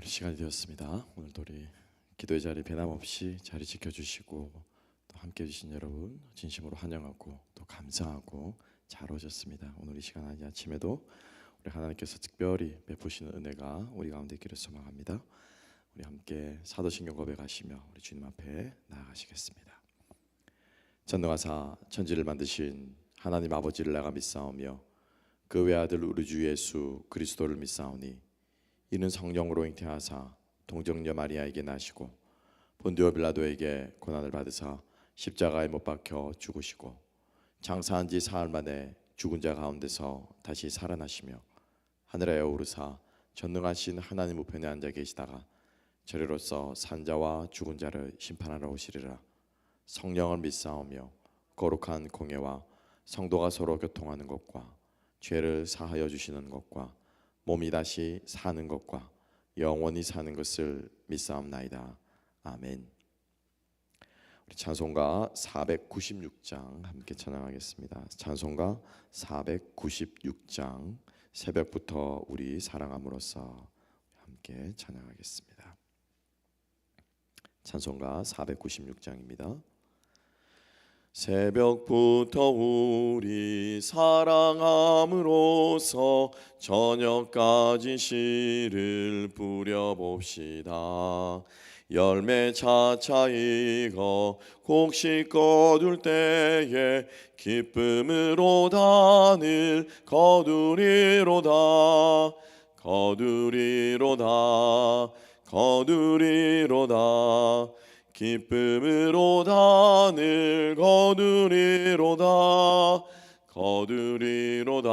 우리 시간이 되었습니다. 오늘도 우리 기도의 자리 변함없이 자리 지켜주시고 또 함께해 주신 여러분 진심으로 환영하고 또 감사하고 잘 오셨습니다. 오늘 이 시간 아침에도 우리 하나님께서 특별히 베푸시는 은혜가 우리 가운데 있기를 소망합니다. 우리 함께 사도신경 고백하시며 우리 주님 앞에 나아가시겠습니다. 전능하사 천지를 만드신 하나님 아버지를 내가 믿사오며 그 외아들 우리 주 예수 그리스도를 믿사오니 이는 성령으로 잉태하사 동정녀 마리아에게 나시고 본디오 빌라도에게 고난을 받으사 십자가에 못 박혀 죽으시고 장사한 지 사흘 만에 죽은 자 가운데서 다시 살아나시며 하늘에 오르사 전능하신 하나님 우편에 앉아 계시다가 저리로서 산자와 죽은 자를 심판하러 오시리라. 성령을 믿사오며 거룩한 공예와 성도가 서로 교통하는 것과 죄를 사하여 주시는 것과 몸이 다시 사는 것과 영원히 사는 것을 믿사옵나이다. 아멘. 우리 찬송가 496장 함께 찬양하겠습니다. 찬송가 496장 새벽부터 우리 사랑함으로써 함께 찬양하겠습니다. 찬송가 496장입니다. 새벽부터 우리 사랑함으로써 저녁까지 씨를 뿌려봅시다. 열매 차차 익어 곡식 거둘 때에 기쁨으로 단을 거두리로다. 거두리로다. 거두리로다. 기쁨으로 단을 거두리로다. 거두리로다.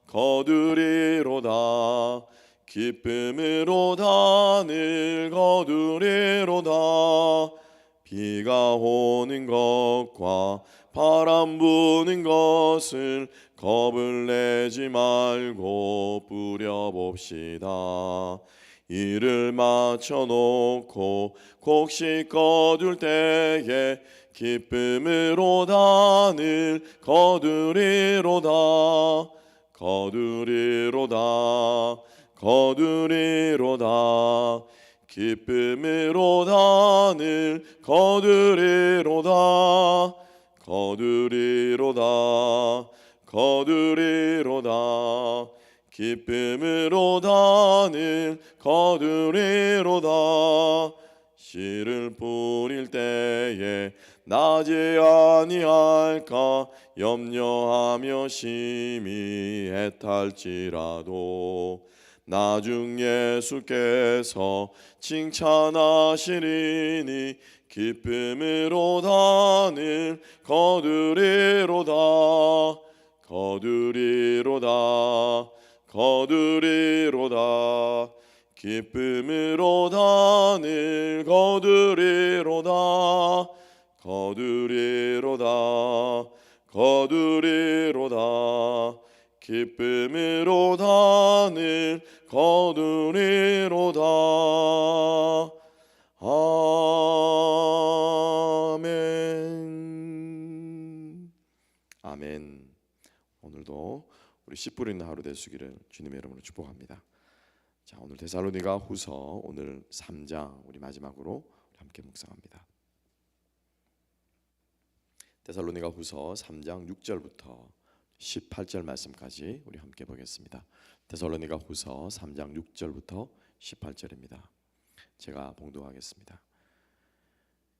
거두리로다. 기쁨으로 단을 거두리로다. 비가 오는 것과 바람 부는 것을 겁을 내지 말고 뿌려봅시다. 이를 맞춰놓고 곡식 거둘 때에 기쁨으로 단을 거두리로다. 거두리로다. 거두리로다. 기쁨으로 단을 거두리로다. 거두리로다. 거두리로다. 기쁨으로 단을 거두리로다. 씨를 뿌릴 때에 나지 아니할까 염려하며 심히 애탈지라도 나중 예수께서 칭찬하시리니 기쁨으로 단을 거두리로다. 거두리로다. 거두리로다. 기쁨으로 단을 거두리로다. 거두리로다. 거두리로다. 기쁨으로 단을 거두리로다. 아멘. 아멘. 오늘도 우리 씨 뿌리는 하루 되시기를 주님의 이름으로 축복합니다. 자, 오늘 데살로니가 후서 오늘 3장 우리 마지막으로 우리 함께 묵상합니다. 데살로니가 후서 3장 6절부터 18절 말씀까지 우리 함께 보겠습니다. 데살로니가 후서 3장 6절부터 18절입니다. 제가 봉독하겠습니다.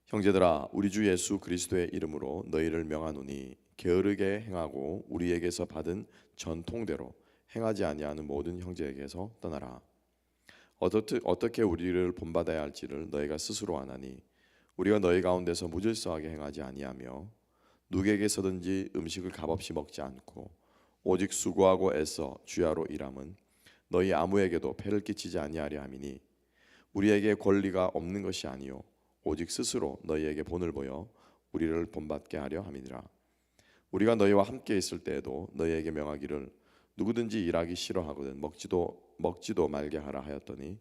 형제들아, 우리 주 예수 그리스도의 이름으로 너희를 명하노니 게으르게 행하고 우리에게서 받은 전통대로 행하지 아니하는 모든 형제에게서 떠나라. 어떻게 우리를 본받아야 할지를 너희가 스스로 아나니 우리가 너희 가운데서 무질서하게 행하지 아니하며 누구에게서든지 음식을 값없이 먹지 않고 오직 수고하고 애써 주야로 일함은 너희 아무에게도 폐를 끼치지 아니하려 함이니 우리에게 권리가 없는 것이 아니요 오직 스스로 너희에게 본을 보여 우리를 본받게 하려 함이니라. 우리가 너희와 함께 있을 때에도 너희에게 명하기를 누구든지 일하기 싫어하거든 먹지도 말게 하라 하였더니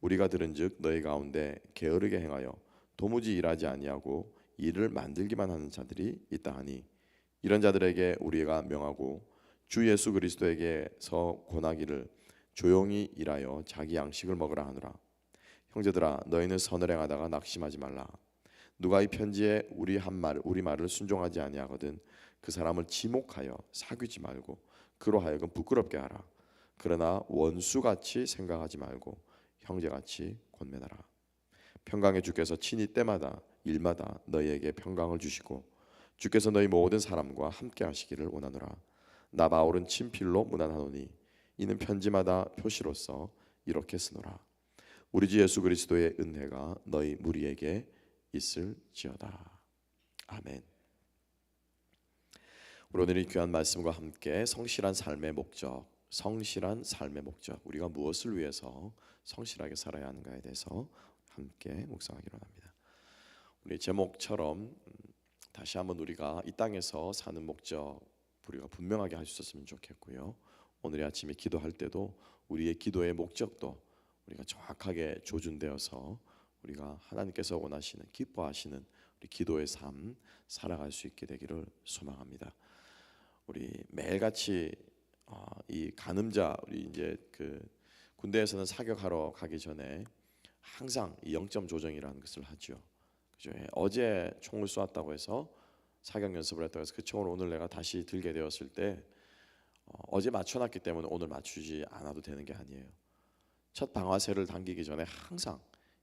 우리가 들은즉 너희 가운데 게으르게 행하여 도무지 일하지 아니하고 일을 만들기만 하는 자들이 있다 하니 이런 자들에게 우리가 명하고 주 예수 그리스도에게서 권하기를 조용히 일하여 자기 양식을 먹으라 하노라. 형제들아 너희는 선을 행하다가 낙심하지 말라. 누가 이 편지에 우리 말을 순종하지 아니하거든 그 사람을 지목하여 사귀지 말고 그로 하여금 부끄럽게 하라. 그러나 원수같이 생각하지 말고 형제같이 권면하라. 평강의 주께서 친히 때마다 일마다 너희에게 평강을 주시고 주께서 너희 모든 사람과 함께 하시기를 원하노라. 나 바울은 친필로 문안하노니 이는 편지마다 표시로서 이렇게 쓰노라. 우리 주 예수 그리스도의 은혜가 너희 무리에게 있을지어다. 아멘. 우리 오늘 이 귀한 말씀과 함께 성실한 삶의 목적, 성실한 삶의 목적, 우리가 무엇을 위해서 성실하게 살아야 하는가에 대해서 함께 묵상하기로 합니다. 우리 제목처럼 다시 한번 우리가 이 땅에서 사는 목적 우리가 분명하게 할 수 있었으면 좋겠고요. 오늘 아침에 기도할 때도 우리의 기도의 목적도 우리가 정확하게 조준되어서 우리가 하나님께서 원하시는 기뻐하시는 우리 기도의 삶 살아갈 수 있게 되기를 소망합니다. 우리 매일같이 이 간음자 우리 이제 그 군대에서는 사격하러 가기 전에 항상 이 0점 조정이라는 것을 하죠. 그죠? 어제 총을 쏘았다고 해서 사격 연습을 했다고 해서 그 총을 오늘 내가 다시 들게 되었을 때 어제 맞춰놨기 때문에 오늘 맞추지 않아도 되는 게 아니에요. 첫 방아쇠를 당기기 전에 항상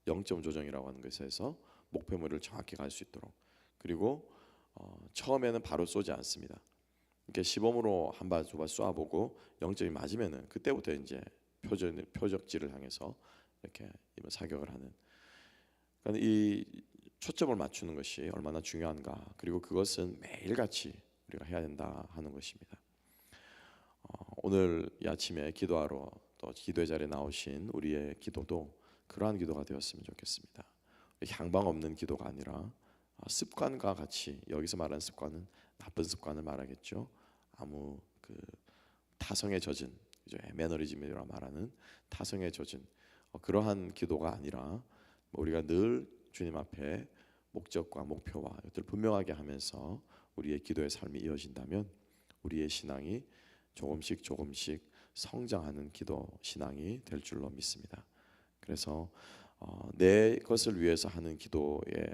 0점 조정이라고 하는 것에서 목표물을 정확히 갈 수 있도록, 그리고 처음에는 바로 쏘지 않습니다. 이렇게 시범으로 한 발 두 발 쏘아보고 0점이 맞으면은 그때부터 이제 표적지를 향해서 이렇게 사격을 하는. 그러니까 이 초점을 맞추는 것이 얼마나 중요한가, 그리고 그것은 매일같이 우리가 해야 된다 하는 것입니다. 오늘 이 아침에 기도하러 또 기도의 자리에 나오신 우리의 기도도 그러한 기도가 되었으면 좋겠습니다. 향방 없는 기도가 아니라 습관과 같이, 여기서 말하는 습관은 나쁜 습관을 말하겠죠. 아무 그 타성에 젖은, 매너리즘이라 말하는 타성에 젖은 그러한 기도가 아니라 우리가 늘 주님 앞에 목적과 목표와 이것들을 분명하게 하면서 우리의 기도의 삶이 이어진다면 우리의 신앙이 조금씩 성장하는 기도 신앙이 될 줄로 믿습니다. 그래서 내 것을 위해서 하는 기도에,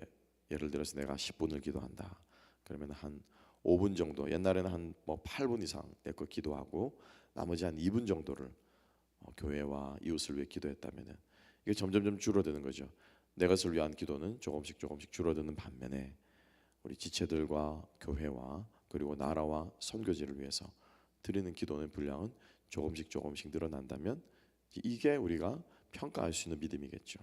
예를 들어서 내가 10분을 기도한다 그러면 한 5분 정도, 옛날에는 한 8분 이상 내 것 기도하고 나머지 한 2분 정도를 교회와 이웃을 위해 기도했다면 이게 점점 줄어드는 거죠. 내 것을 위한 기도는 조금씩 줄어드는 반면에 우리 지체들과 교회와 그리고 나라와 선교지를 위해서 드리는 기도의 분량은 조금씩 늘어난다면 이게 우리가 평가할 수 있는 믿음이겠죠.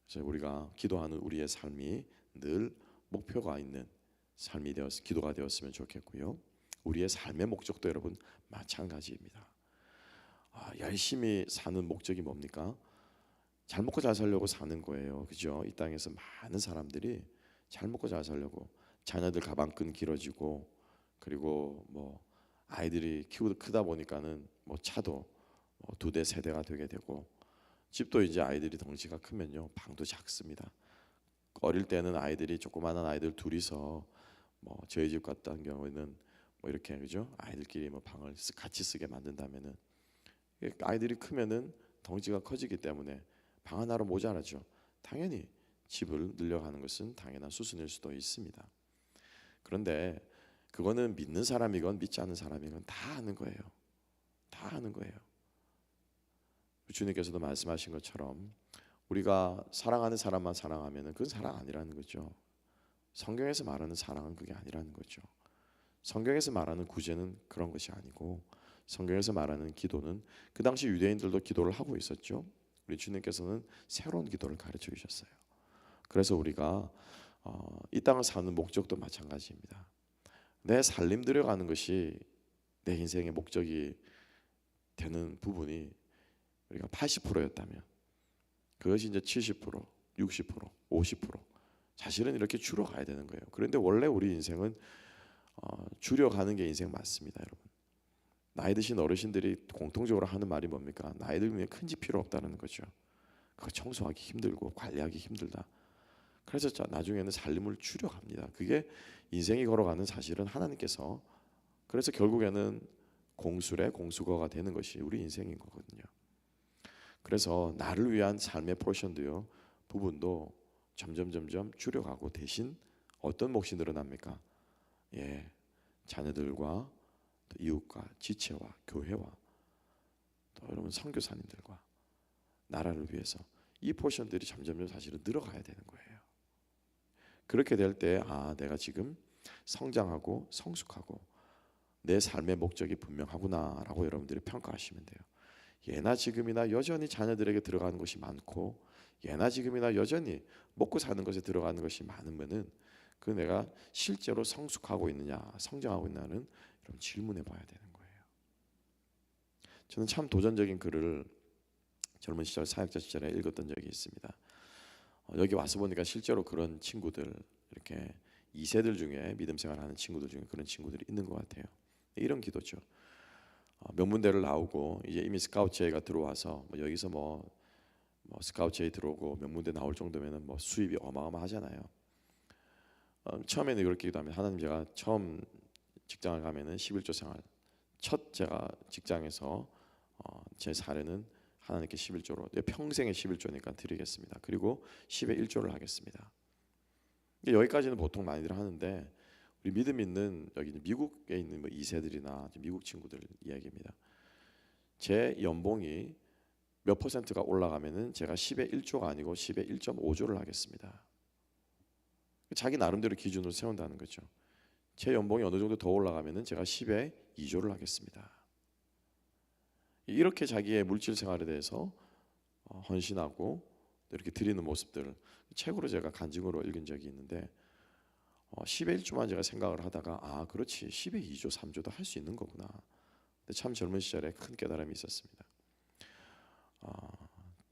그래서 우리가 기도하는 우리의 삶이 늘 목표가 있는 삶이 기도가 되었으면 좋겠고요. 우리의 삶의 목적도 여러분 마찬가지입니다. 열심히 사는 목적이 뭡니까? 잘 먹고 잘 살려고 사는 거예요. 그죠? 이 땅에서 많은 사람들이 잘 먹고 잘 살려고, 자녀들 가방끈 길어지고, 그리고 아이들이 크다 보니까는 차도 2대 3대가 되게 되고, 집도 이제 아이들이 덩치가 크면요 방도 작습니다. 어릴 때는 아이들이 조그마한 아이들 둘이서 저희 집 같은 경우에는 이렇게, 그죠? 아이들끼리 방을 같이 쓰게 만든다면은 아이들이 크면은 덩치가 커지기 때문에 방 하나로 모자라죠. 당연히 집을 늘려가는 것은 당연한 수순일 수도 있습니다. 그런데 그거는 믿는 사람이건 믿지 않는 사람이건 다 하는 거예요. 다 하는 거예요. 주님께서도 말씀하신 것처럼 우리가 사랑하는 사람만 사랑하면 그건 사랑 아니라는 거죠. 성경에서 말하는 사랑은 그게 아니라는 거죠. 성경에서 말하는 구제는 그런 것이 아니고, 성경에서 말하는 기도는, 그 당시 유대인들도 기도를 하고 있었죠. 우리 주님께서는 새로운 기도를 가르쳐 주셨어요. 그래서 우리가 이 땅을 사는 목적도 마찬가지입니다. 내 살림 들여가는 것이 내 인생의 목적이 되는 부분이 우리가 80%였다면 그것이 이제 70%, 60%, 50% 사실은 이렇게 줄어가야 되는 거예요. 그런데 원래 우리 인생은 줄여가는 게 인생 맞습니다, 여러분. 나이 드신 어르신들이 공통적으로 하는 말이 뭡니까? 나이 들면 큰 집 필요 없다는 거죠. 그거 청소하기 힘들고 관리하기 힘들다. 그래서 나중에는 살림을 줄여갑니다. 그게 인생이 걸어가는, 사실은 하나님께서 그래서 결국에는 공술의 공수거가 되는 것이 우리 인생인 거거든요. 그래서 나를 위한 삶의 포션도요, 부분도 점점 줄여가고 대신 어떤 몫이 늘어납니까? 예, 자녀들과 또 이웃과 지체와 교회와 또 여러분 선교사님들과 나라를 위해서 이 포션들이 점점 사실은 늘어가야 되는 거예요. 그렇게 될 때 내가 지금 성장하고 성숙하고 내 삶의 목적이 분명하구나라고 여러분들이 평가하시면 돼요. 예나 지금이나 여전히 자녀들에게 들어가는 것이 많고 예나 지금이나 여전히 먹고 사는 것에 들어가는 것이 많으면은 그 내가 실제로 성숙하고 있느냐 성장하고 있느냐는 여러분 질문해 봐야 되는 거예요. 저는 참 도전적인 글을 젊은 시절 사역자 시절에 읽었던 적이 있습니다. 여기 와서 보니까 실제로 그런 친구들 이렇게 2세들 중에 믿음 생활하는 친구들 중에 그런 친구들이 있는 것 같아요. 이런 기도죠. 명문대를 나오고 이제 이미 스카우트제의가 들어와서 여기서 스카우트제의 들어오고 명문대 나올 정도면은 수입이 어마어마하잖아요. 처음에는 이렇게 기도하면 하나님 제가 처음 직장을 가면은 11조 생활 첫 제가 직장에서 제 사례는 하나님께 11조로 내 평생의 11조니까 드리겠습니다. 그리고 10의 1조를 하겠습니다. 여기까지는 보통 많이들 하는데 우리 믿음 있는 여기 미국에 있는 2세들이나 미국 친구들 이야기입니다. 제 연봉이 몇 퍼센트가 올라가면은 제가 10의 1조가 아니고 10의 1.5조를 하겠습니다. 자기 나름대로 기준을 세운다는 거죠. 제 연봉이 어느 정도 더 올라가면은 제가 10의 2조를 하겠습니다. 이렇게 자기의 물질 생활에 대해서 헌신하고 이렇게 드리는 모습들 책으로 제가 간증으로 읽은 적이 있는데 10의 1조만 제가 생각을 하다가 그렇지 10의 2조 3조도 할 수 있는 거구나. 근데 참 젊은 시절에 큰 깨달음이 있었습니다.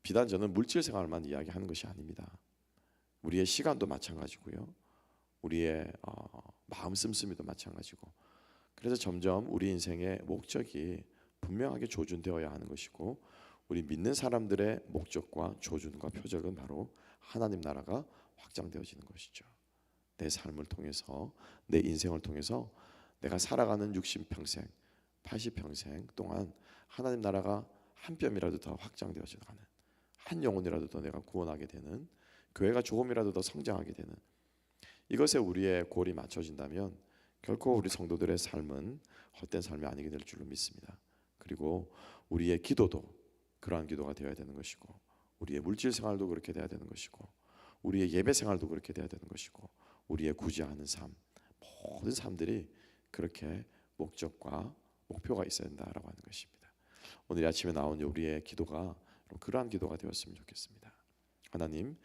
비단 저는 물질 생활만 이야기하는 것이 아닙니다. 우리의 시간도 마찬가지고요. 우리의 마음 씀씀이도 마찬가지고. 그래서 점점 우리 인생의 목적이 분명하게 조준되어야 하는 것이고 우리 믿는 사람들의 목적과 조준과 표적은 바로 하나님 나라가 확장되어지는 것이죠. 내 삶을 통해서 내 인생을 통해서 내가 살아가는 60평생 80평생 동안 하나님 나라가 한 뼘이라도 더 확장되어져 가는 한 영혼이라도 더 내가 구원하게 되는 교회가 조금이라도 더 성장하게 되는 이것에 우리의 골이 맞춰진다면 결코 우리 성도들의 삶은 헛된 삶이 아니게 될 줄로 믿습니다. 그리고 우리의 기도도 그러한 기도가 되어야 되는 것이고 우리의 물질 생활도 그렇게 되어야 되는 것이고 우리의 예배 생활도 그렇게 되어야 되는 것이고 우리의 구제하는 삶 모든 삶들이 그렇게 목적과 목표가 있어야 된다라고 하는 것입니다. 오늘 아침에 나온 우리의 기도가 그러한 기도가 되었으면 좋겠습니다. 하나님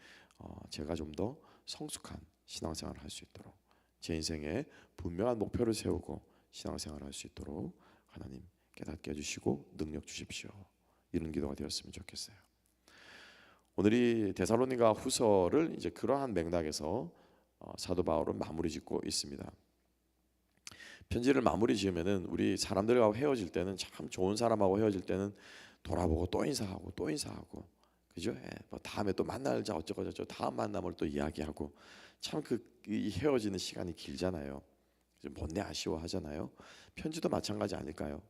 제가 좀 더 성숙한 신앙생활을 할 수 있도록 제 인생에 분명한 목표를 세우고 신앙생활을 할 수 있도록 하나님 깨닫게 해주시고 능력 주십시오. 이런 기도가 되었으면 좋겠어요. 오늘이 데살로니가 후서를 이제 그러한 맥락에서 사도 바울은 마무리 짓고 있습니다. 편지를 마무리 지으면은 우리 사람들과 헤어질 때는 참 좋은 사람하고 헤어질 때는 돌아보고 또 인사하고 또 인사하고 그죠? 다음에 또 만나자 어쩌고 저쩌고 다음 만남을 또 이야기하고 참 이 헤어지는 시간이 길잖아요. 못내 아쉬워하잖아요. 편지도 마찬가지 아닐까요?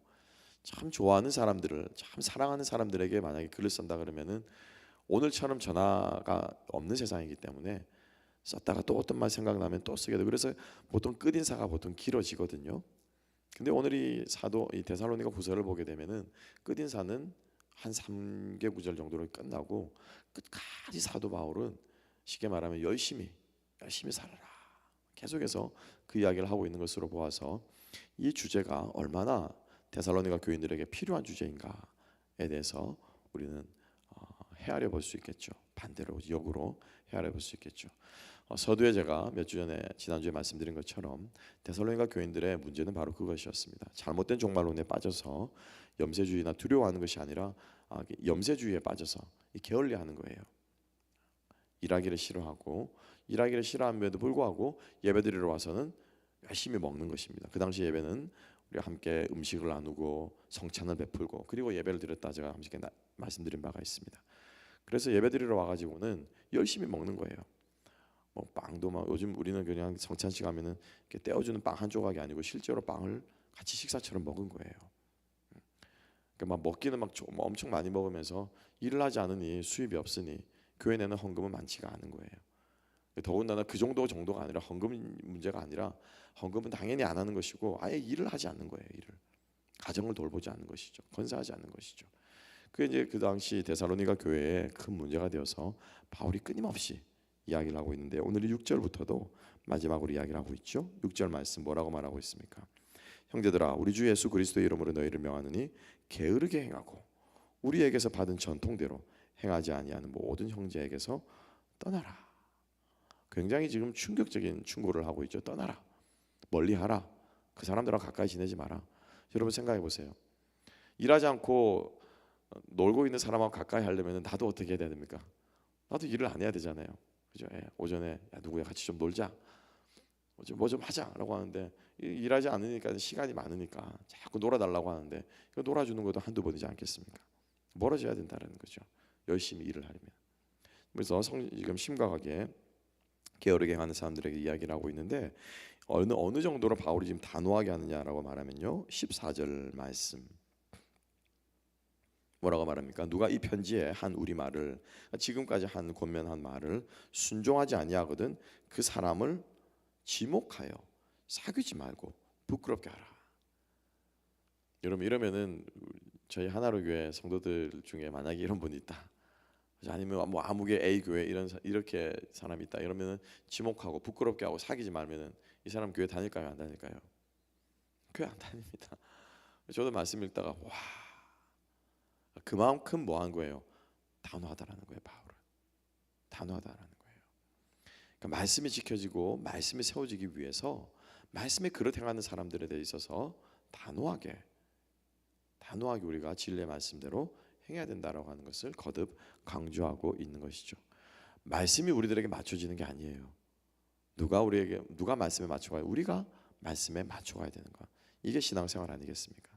참 좋아하는 사람들을 참 사랑하는 사람들에게 만약에 글을 쓴다 그러면은 오늘처럼 전화가 없는 세상이기 때문에 썼다가 또 어떤 말 생각나면 또 쓰게 되고 그래서 보통 끝인사가 보통 길어지거든요. 근데 오늘 이 사도 이 데살로니가 후서를 보게 되면은 끝인사는 한 3개 구절 정도로 끝나고 끝까지 사도 바울은 쉽게 말하면 열심히 살아라 계속해서 그 이야기를 하고 있는 것으로 보아서 이 주제가 얼마나 데살로니가 교인들에게 필요한 주제인가에 대해서 우리는 헤아려 볼 수 있겠죠. 반대로 역으로 헤아려 볼 수 있겠죠. 서두에 제가 몇 주 전에 지난주에 말씀드린 것처럼 데살로니가 교인들의 문제는 바로 그것이었습니다. 잘못된 종말론에 빠져서 염세주의나 두려워하는 것이 아니라 염세주의에 빠져서 게을리하는 거예요. 일하기를 싫어하고 일하기를 싫어함에도 불구하고 예배드리러 와서는 열심히 먹는 것입니다. 그 당시 예배는 우리가 함께 음식을 나누고 성찬을 베풀고 그리고 예배를 드렸다 제가 함께 말씀드린 바가 있습니다. 그래서 예배드리러 와가지고는 열심히 먹는 거예요. 빵도 요즘 우리는 그냥 성찬식 하면은 이렇게 떼어주는 빵 한 조각이 아니고 실제로 빵을 같이 식사처럼 먹은 거예요. 그러니까 막 먹기는 막 엄청 많이 먹으면서 일을 하지 않으니 수입이 없으니 교회 내는 헌금은 많지가 않은 거예요. 더군다나 그 정도가 아니라 헌금 문제가 아니라 헌금은 당연히 안 하는 것이고 아예 일을 하지 않는 거예요. 일을 가정을 돌보지 않는 것이죠. 건사하지 않는 것이죠. 그 이제 그 당시 데살로니가 교회에 큰 문제가 되어서 바울이 끊임없이 이야기를 하고 있는데 오늘 6절부터도 마지막으로 이야기를 하고 있죠. 6절 말씀 뭐라고 말하고 있습니까? 형제들아 우리 주 예수 그리스도의 이름으로 너희를 명하느니 게으르게 행하고 우리에게서 받은 전통대로 행하지 아니하는 모든 형제에게서 떠나라. 굉장히 지금 충격적인 충고를 하고 있죠. 떠나라. 멀리하라. 그 사람들하고 가까이 지내지 마라. 여러분 생각해 보세요. 일하지 않고 놀고 있는 사람하고 가까이 하려면 나도 어떻게 해야 됩니까? 나도 일을 안 해야 되잖아요. 그죠? 예, 오전에 야, 누구야 같이 좀 놀자. 뭐 좀 하자라고 하는데 일하지 않으니까 시간이 많으니까 자꾸 놀아달라고 하는데 놀아주는 것도 한두 번이지 않겠습니까? 멀어져야 된다는 거죠. 열심히 일을 하려면. 그래서 지금 심각하게 게으르게 하는 사람들에게 이야기를 하고 있는데 어느 정도로 바울이 지금 단호하게 하느냐라고 말하면요. 14절 말씀 뭐라고 말합니까? 누가 이 편지에 한 우리 말을 지금까지 한 권면한 말을 순종하지 아니하거든 그 사람을 지목하여 사귀지 말고 부끄럽게 하라. 여러분 이러면은 저희 하나로 교회 성도들 중에 만약에 이런 분이 있다. 아니면 뭐 아무개 A 교회 이렇게 사람이 있다. 이러면은 지목하고 부끄럽게 하고 사귀지 말면은 이 사람 교회 다닐까요? 안 다닐까요? 교회 안 다닙니다. 저도 말씀 읽다가 와 그만큼 뭐 한 거예요? 단호하다라는 거예요. 바울은 단호하다라는 거예요. 그러니까 말씀이 지켜지고 말씀이 세워지기 위해서 말씀에 그릇 행하는 사람들에 대해 있어서 단호하게 우리가 진리의 말씀대로 행해야 된다라고 하는 것을 거듭 강조하고 있는 것이죠. 말씀이 우리들에게 맞춰지는 게 아니에요. 누가 말씀에 맞춰가요? 우리가 말씀에 맞춰가야 되는 것. 이게 신앙생활 아니겠습니까?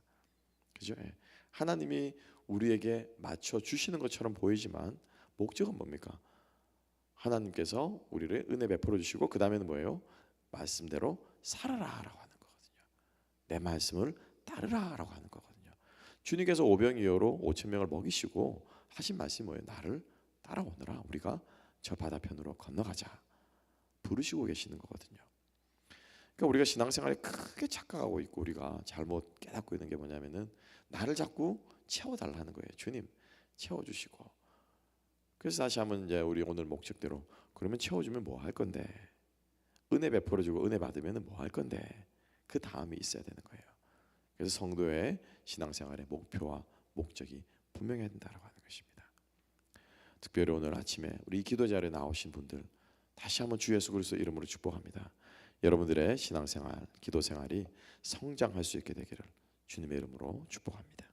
그죠? 예. 하나님이 우리에게 맞춰 주시는 것처럼 보이지만 목적은 뭡니까? 하나님께서 우리를 은혜 베풀어 주시고 그 다음에는 뭐예요? 말씀대로 살아라라고 하는 거거든요. 내 말씀을 따르라라고 하는 거거든요. 주님께서 오병이어로 5천 명을 먹이시고 하신 말씀이 뭐예요? 나를 따라오너라. 우리가 저 바다편으로 건너가자. 부르시고 계시는 거거든요. 그러니까 우리가 신앙생활에 크게 착각하고 있고 우리가 잘못 깨닫고 있는 게 뭐냐면은 나를 자꾸 채워달라는 거예요. 주님 채워주시고. 그래서 다시 한번 이제 우리 오늘 목적대로 그러면 채워주면 뭐 할 건데? 은혜 베풀어주고 은혜 받으면 뭐 할 건데? 그 다음이 있어야 되는 거예요. 그래서 성도의 신앙생활의 목표와 목적이 분명해야 된다고 하는 것입니다. 특별히 오늘 아침에 우리 기도 자리에 나오신 분들 다시 한번 주 예수 그리스도 이름으로 축복합니다. 여러분들의 신앙생활, 기도생활이 성장할 수 있게 되기를 주님의 이름으로 축복합니다.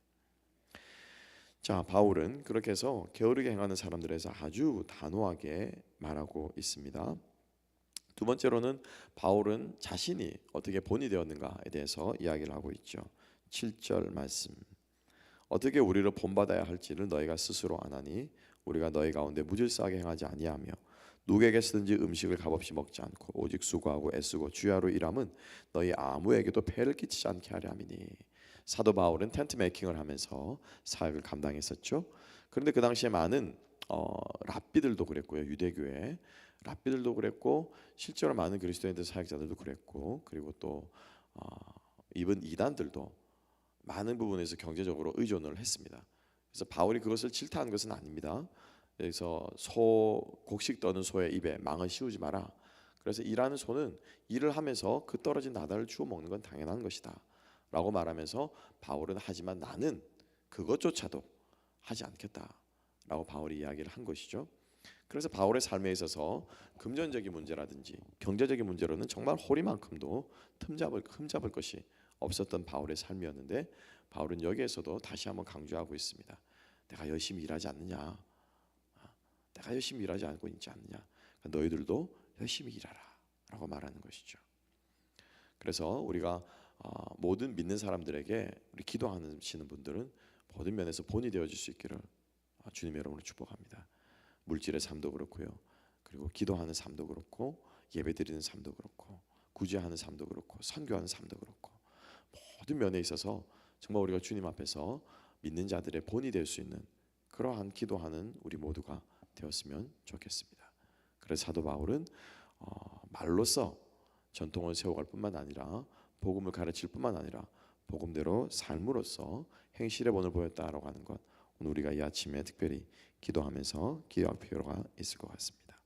자, 바울은 그렇게 해서 게으르게 행하는 사람들에서 아주 단호하게 말하고 있습니다. 두 번째로는 바울은 자신이 어떻게 본이 되었는가에 대해서 이야기를 하고 있죠. 7절 말씀. 어떻게 우리를 본받아야 할지를 너희가 스스로 아나니 우리가 너희 가운데 무질서하게 행하지 아니하며 누구에게서든지 음식을 값없이 먹지 않고 오직 수고하고 애쓰고 주야로 일함은 너희 아무에게도 폐를 끼치지 않게 하려 함이니. 사도 바울은 텐트 메이킹을 하면서 사역을 감당했었죠. 그런데 그 당시에 많은 랍비들도 그랬고요. 유대교회 랍비들도 그랬고 실제로 많은 그리스도인들 사역자들도 그랬고 그리고 또 이번 이단들도 많은 부분에서 경제적으로 의존을 했습니다. 그래서 바울이 그것을 질타한 것은 아닙니다. 그래서 곡식 떠는 소의 입에 망을 씌우지 마라. 그래서 일하는 소는 일을 하면서 그 떨어진 나달을 주워 먹는 건 당연한 것이다 라고 말하면서 바울은 하지만 나는 그것조차도 하지 않겠다 라고 바울이 이야기를 한 것이죠. 그래서 바울의 삶에 있어서 금전적인 문제라든지 경제적인 문제로는 정말 호리만큼도 흠잡을 것이 없었던 바울의 삶이었는데 바울은 여기에서도 다시 한번 강조하고 있습니다. 내가 열심히 일하지 않느냐? 내가 열심히 일하지 않고 있지 않느냐? 너희들도 열심히 일하라 라고 말하는 것이죠. 그래서 우리가 모든 믿는 사람들에게 우리 기도하시는 분들은 모든 면에서 본이 되어질 수 있기를 주님의 이름으로 축복합니다. 물질의 삶도 그렇고요. 그리고 기도하는 삶도 그렇고 예배드리는 삶도 그렇고 구제하는 삶도 그렇고 선교하는 삶도 그렇고 모든 면에 있어서 정말 우리가 주님 앞에서 믿는 자들의 본이 될 수 있는 그러한 기도하는 우리 모두가 되었으면 좋겠습니다. 그래서 사도 바울은 말로써 전통을 세워갈 뿐만 아니라 복음을 가르칠 뿐만 아니라 복음대로 삶으로써 행실의 본을 보였다라고 하는 것, 오늘 우리가 이 아침에 특별히 기도하면서 기억할 필요가 있을 것 같습니다.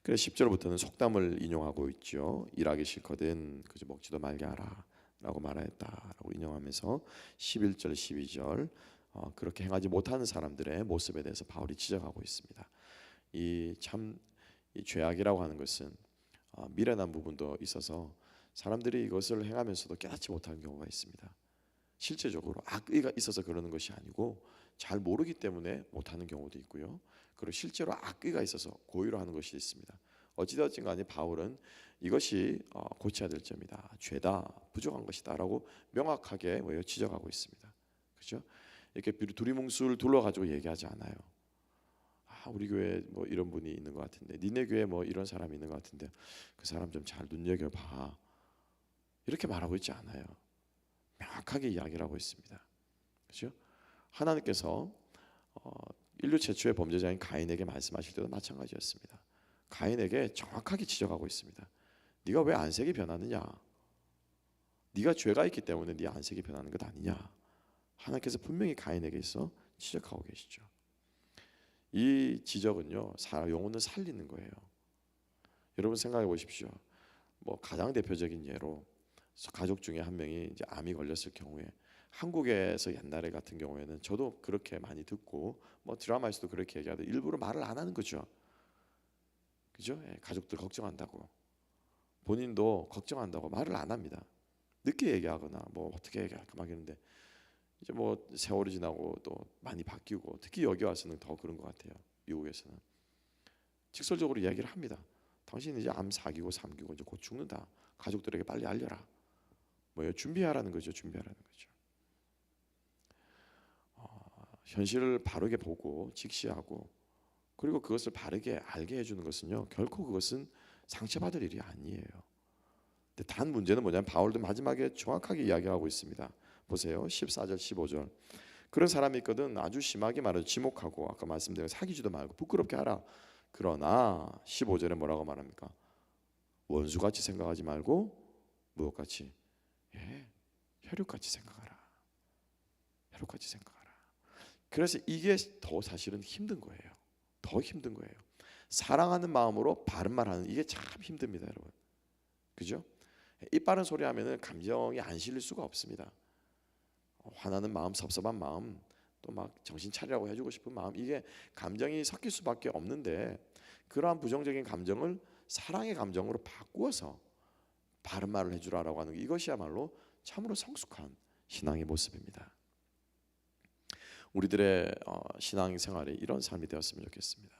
그래서 10절부터는 속담을 인용하고 있죠. 일하기 싫거든 그저 먹지도 말게 하라 라고 말하였다라고 인용하면서 11절 12절 그렇게 행하지 못하는 사람들의 모습에 대해서 바울이 지적하고 있습니다. 이 죄악이라고 하는 것은 미련한 부분도 있어서 사람들이 이것을 행하면서도 깨닫지 못하는 경우가 있습니다. 실제적으로 악의가 있어서 그러는 것이 아니고 잘 모르기 때문에 못하는 경우도 있고요. 그리고 실제로 악의가 있어서 고의로 하는 것이 있습니다. 어찌되었든 간에 바울은 이것이 고쳐야 될 점이다, 죄다, 부족한 것이다라고 명확하게 지적하고 있습니다. 그렇죠? 이렇게 두리뭉술 둘러가지고 얘기하지 않아요. 우리 교회 뭐 이런 분이 있는 것 같은데, 니네 교회 뭐 이런 사람이 있는 것 같은데 그 사람 좀 잘 눈여겨봐, 이렇게 말하고 있지 않아요. 명확하게 이야기를 하고 있습니다. 그렇죠? 하나님께서 인류 최초의 범죄자인 가인에게 말씀하실 때도 마찬가지였습니다. 가인에게 정확하게 지적하고 있습니다. 네가 왜 안색이 변하느냐? 네가 죄가 있기 때문에 네 안색이 변하는 것 아니냐? 하나님께서 분명히 가인에게 있어 지적하고 계시죠. 이 지적은요, 영혼을 살리는 거예요. 여러분 생각해 보십시오. 뭐 가장 대표적인 예로 가족 중에 한 명이 이제 암이 걸렸을 경우에, 한국에서 옛날에 같은 경우에는 저도 그렇게 많이 듣고 뭐 드라마에서도 그렇게 얘기하도 일부러 말을 안 하는 거죠. 그죠? 가족들 걱정한다고, 본인도 걱정한다고 말을 안 합니다. 늦게 얘기하거나 뭐 어떻게 얘기할까 막 이러는데, 이제 뭐 세월이 지나고 또 많이 바뀌고, 특히 여기 와서는 더 그런 것 같아요. 미국에서는 직설적으로 이야기를 합니다. 당신 이제 암 4기고 3기고 이제 곧 죽는다. 가족들에게 빨리 알려라. 뭐요? 준비하라는 거죠. 준비하라는 거죠. 현실을 바르게 보고 직시하고, 그리고 그것을 바르게 알게 해주는 것은요, 결코 그것은 상처받을 일이 아니에요. 근데 단 문제는 뭐냐면 바울도 마지막에 정확하게 이야기하고 있습니다. 보세요. 14절 15절. 그런 사람이 있거든. 아주 심하게 말해서 지목하고, 아까 말씀드린 사귀지도 말고 부끄럽게 하라. 그러나 15절에 뭐라고 말합니까? 원수같이 생각하지 말고 무엇같이? 혈육같이 생각하라. 혈육같이 생각하라. 그래서 이게 더 사실은 힘든 거예요. 더 힘든 거예요. 사랑하는 마음으로 바른 말하는, 이게 참 힘듭니다, 여러분. 그죠? 입 바른 소리 하면은 감정이 안 실릴 수가 없습니다. 화나는 마음, 섭섭한 마음, 또 막 정신 차리라고 해주고 싶은 마음, 이게 감정이 섞일 수밖에 없는데, 그러한 부정적인 감정을 사랑의 감정으로 바꾸어서 바른 말을 해주라라고 하는 게, 이것이야말로 참으로 성숙한 신앙의 모습입니다. 우리들의 신앙생활에 이런 삶이 되었으면 좋겠습니다.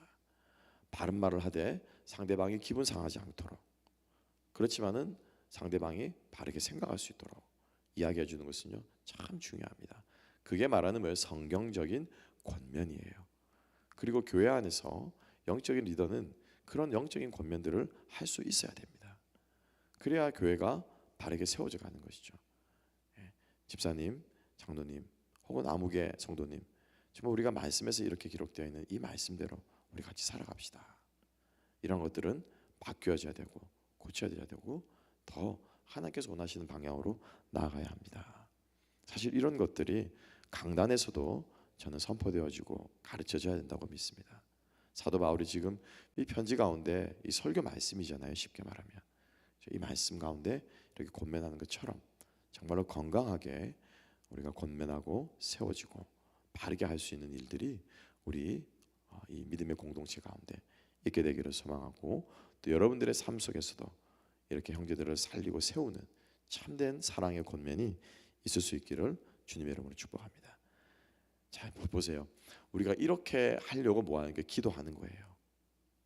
바른 말을 하되 상대방이 기분 상하지 않도록, 그렇지만은 상대방이 바르게 생각할 수 있도록 이야기해 주는 것은요, 참 중요합니다. 그게 말하는 뭐예요? 성경적인 권면이에요. 그리고 교회 안에서 영적인 리더는 그런 영적인 권면들을 할 수 있어야 됩니다. 그래야 교회가 바르게 세워져 가는 것이죠. 집사님, 장로님, 혹은 아무개 성도님, 정말 우리가 말씀에서 이렇게 기록되어 있는 이 말씀대로 우리 같이 살아갑시다. 이런 것들은 바뀌어져야 되고 고쳐야 되고 더 하나님께서 원하시는 방향으로 나아가야 합니다. 사실 이런 것들이 강단에서도 저는 선포되어지고 가르쳐져야 된다고 믿습니다. 사도 바울이 지금 이 편지 가운데, 이 설교 말씀이잖아요, 쉽게 말하면. 이 말씀 가운데 이렇게 권면하는 것처럼 정말로 건강하게 우리가 권면하고 세워지고 바르게 할 수 있는 일들이 우리 이 믿음의 공동체 가운데 있게 되기를 소망하고, 또 여러분들의 삶 속에서도 이렇게 형제들을 살리고 세우는 참된 사랑의 권면이 있을 수 있기를 주님의 이름으로 축복합니다. 자, 보세요. 우리가 이렇게 하려고 뭐하는 게 기도하는 거예요.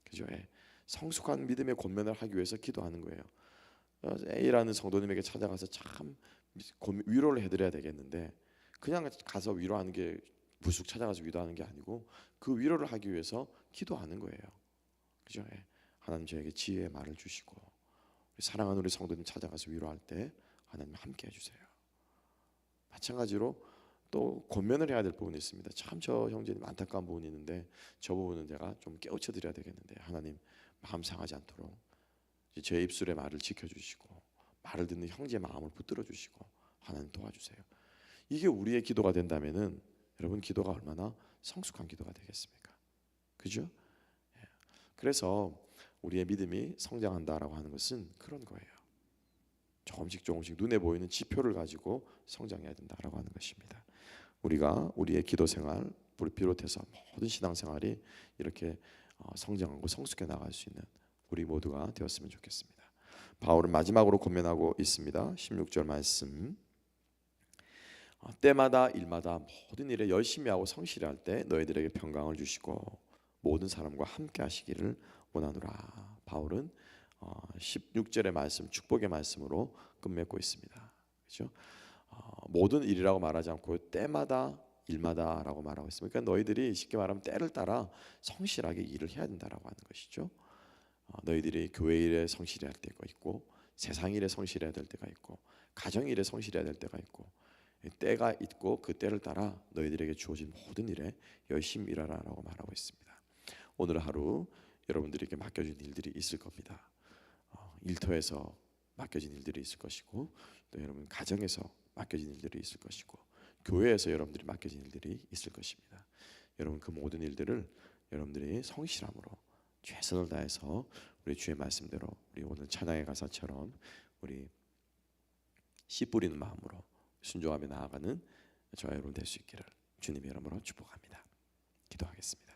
그죠? 성숙한 믿음의 권면을 하기 위해서 기도하는 거예요. A라는 성도님에게 찾아가서 참 위로를 해드려야 되겠는데, 그냥 가서 위로하는 게, 부숙 찾아가서 위로하는 게 아니고 그 위로를 하기 위해서 기도하는 거예요. 그죠? 하나님 저에게 지혜의 말을 주시고, 사랑하는 우리 성도님 찾아가서 위로할 때 하나님 함께 해주세요. 마찬가지로 또 권면을 해야 될 부분이 있습니다. 참 저 형제님 안타까운 부분이 있는데 저 부분은 제가 좀 깨우쳐 드려야 되겠는데 하나님 마음 상하지 않도록 제 입술의 말을 지켜주시고 말을 듣는 형제의 마음을 붙들어 주시고 하나님 도와주세요. 이게 우리의 기도가 된다면은 여러분 기도가 얼마나 성숙한 기도가 되겠습니까? 그죠? 예. 그래서 우리의 믿음이 성장한다라고 하는 것은 그런 거예요. 조금씩 조금씩 눈에 보이는 지표를 가지고 성장해야 된다라고 하는 것입니다. 우리가 우리의 기도 생활, 우리 비롯해서 모든 신앙 생활이 이렇게 성장하고 성숙해 나갈 수 있는 우리 모두가 되었으면 좋겠습니다. 바울은 마지막으로 권면하고 있습니다. 16절 말씀. 때마다 일마다 모든 일에 열심히 하고 성실히 할 때 너희들에게 평강을 주시고 모든 사람과 함께 하시기를 원하노라. 바울은 16절의 말씀, 축복의 말씀으로 끝맺고 있습니다. 그렇죠? 모든 일이라고 말하지 않고 때마다 일마다라고 말하고 있습니다. 그러니까 너희들이 쉽게 말하면 때를 따라 성실하게 일을 해야 된다라고 하는 것이죠. 너희들이 교회 일에 성실해야 할 때가 있고 세상 일에 성실해야 될 때가 있고 가정 일에 성실해야 될 때가 있고 때가 있고 그 때를 따라 너희들에게 주어진 모든 일에 열심히 일하라라고 말하고 있습니다. 오늘 하루 여러분들에게 맡겨진 일들이 있을 겁니다. 일터에서 맡겨진 일들이 있을 것이고 또 여러분 가정에서 맡겨진 일들이 있을 것이고 교회에서 여러분들이 맡겨진 일들이 있을 것입니다. 여러분 그 모든 일들을 여러분들이 성실함으로 최선을 다해서 우리 주의 말씀대로 우리 오늘 찬양의 가사처럼 우리 씨 뿌리는 마음으로 순종하며 나아가는 저와 여러분 될 수 있기를 주님의 이름으로 축복합니다. 기도하겠습니다.